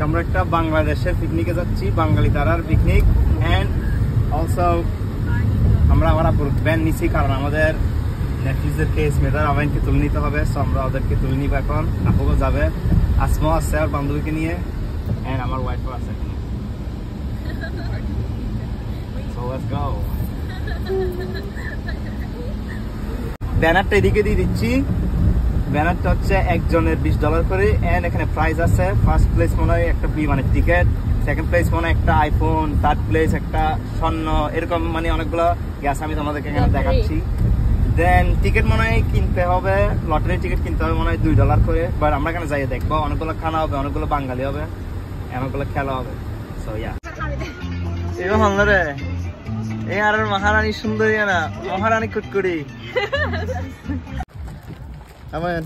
আমরা একটা বাংলাদেশের পিকনিকে যাচ্ছি, বাঙালি তারার পিকনিক। এন্ড অলসো আমরা আমার আপুর ভ্যান নিচ্ছি, কারণ আমাদের নেটফ্লিক্সের কেস মেধার আবাইনকে তুলে নিতে হবে। সো আমরা ওদেরকে তুলে নিব এখন। আপুও যাবে, আসমাও আছে আর বান্ধবীকে নিয়ে, এন্ড আমার ওয়াইফও আছে। So let's go. ব্যানারটা এদিকে দিয়ে দিচ্ছি। ব্যানারটা হচ্ছে একজনের $20 করে। এন্ড এখানে প্রাইজ আছে। ফার্স্ট প্লেস মনে হয় একটা মানে টিকেট, সেকেন্ড প্লেস মনে হয় একটা আইফোন, থার্ড প্লেস একটা স্বর্ণ, এরকম মানে অনেকগুলো গ্যাস আমি তোমাদেরকে এখানে দেখাচ্ছি। দেন টিকিট মনে হয় কিনতে হবে, লটারি টিকিট কিনতে হবে মনে হয় $2 করে। বাট আমরা এখানে যাই দেখবো, অনেকগুলো খানা হবে, অনেকগুলো বাঙালি হবে, অনেকগুলো খেলা হবে। সো ইয়া এরকম হল রে। এই আর মহারানী সুন্দরী না, মহারানী কুটকুড়ি। আমেন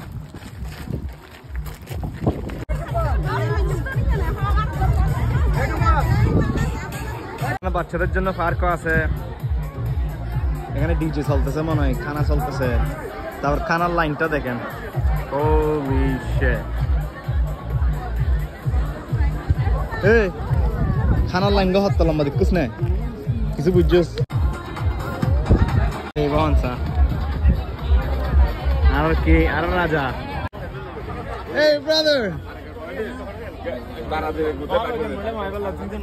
বাচ্চাদের জন্য পার্কও আছে। এখানে ডিজে চলতেছে মনে হয়, খানা চলতেছে। তারপর খানার লাইনটা দেখেন, হোলি শিট। এই খানার লাইনটা হত্যা লম্বা দেখছিস না, কিছু বুঝছিস? এই বহনসা আর কি আর রাজা। এই ব্রাদার,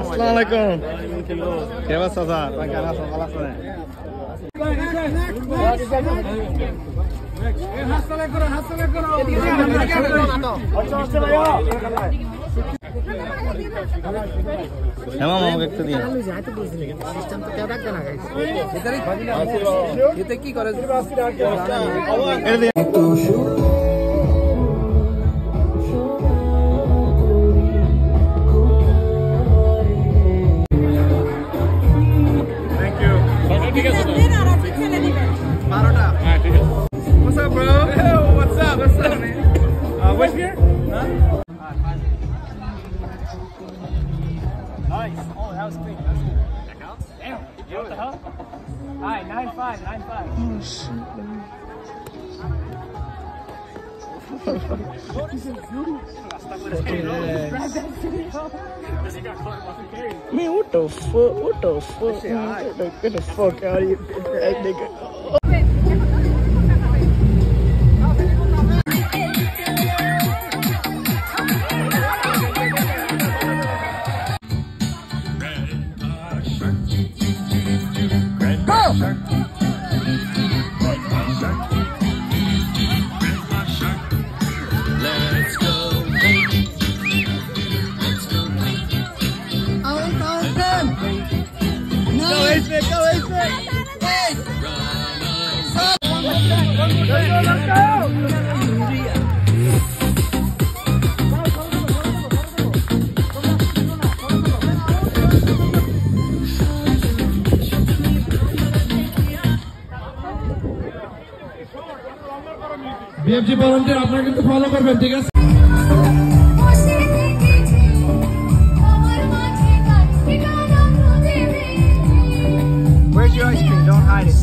আসসালামু আলাইকুম। কে অবস্থা স্যার? কেমন আছেন? ভালো আছেন? হ্যাঁ আমাকে একটু দিন। কি করে What's up, bro? Yo, what's up? What's up, man? Which beer? Huh? Nice. Oh, that was clean. That counts? Damn. Yo, what the hell? All right, 9-5, 9-5. Oh, shit, man. Man, what the fuck? What the fuck? Get the fuck out of here, that nigga. BFG volunteer আপনারা কিন্তু follow করবেন, ঠিক আছে? Where's your ice cream? Don't hide it.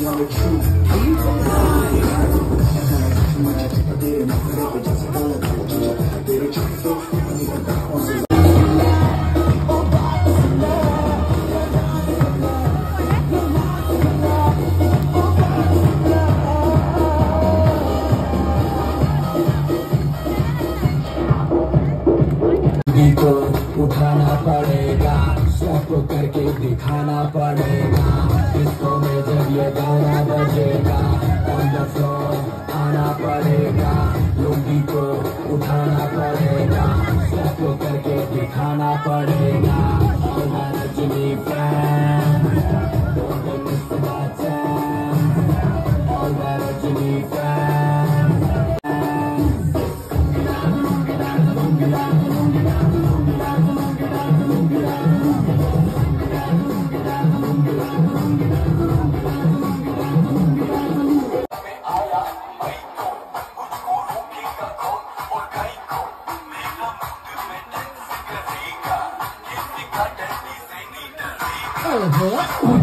I'm a true को उठाना पड़ेगा, सब करके दिखाना पड़ेगा। डिस्को में जब ये गाना बजेगा, ऑन द फ्लोर आना पड़ेगा। लुंगी को उठाना पड़ेगा, सब करके दिखाना पड़ेगा। All my Rajini fans, don't miss my chance. All my Rajini fans.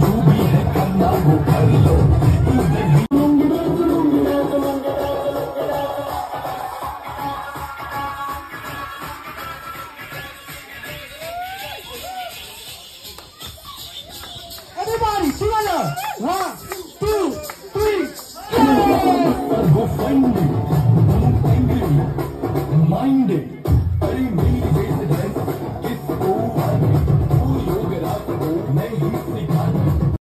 जो भी है करना वो कर लो। Everybody, together. 1, 2, 3. Go find it. Mind it.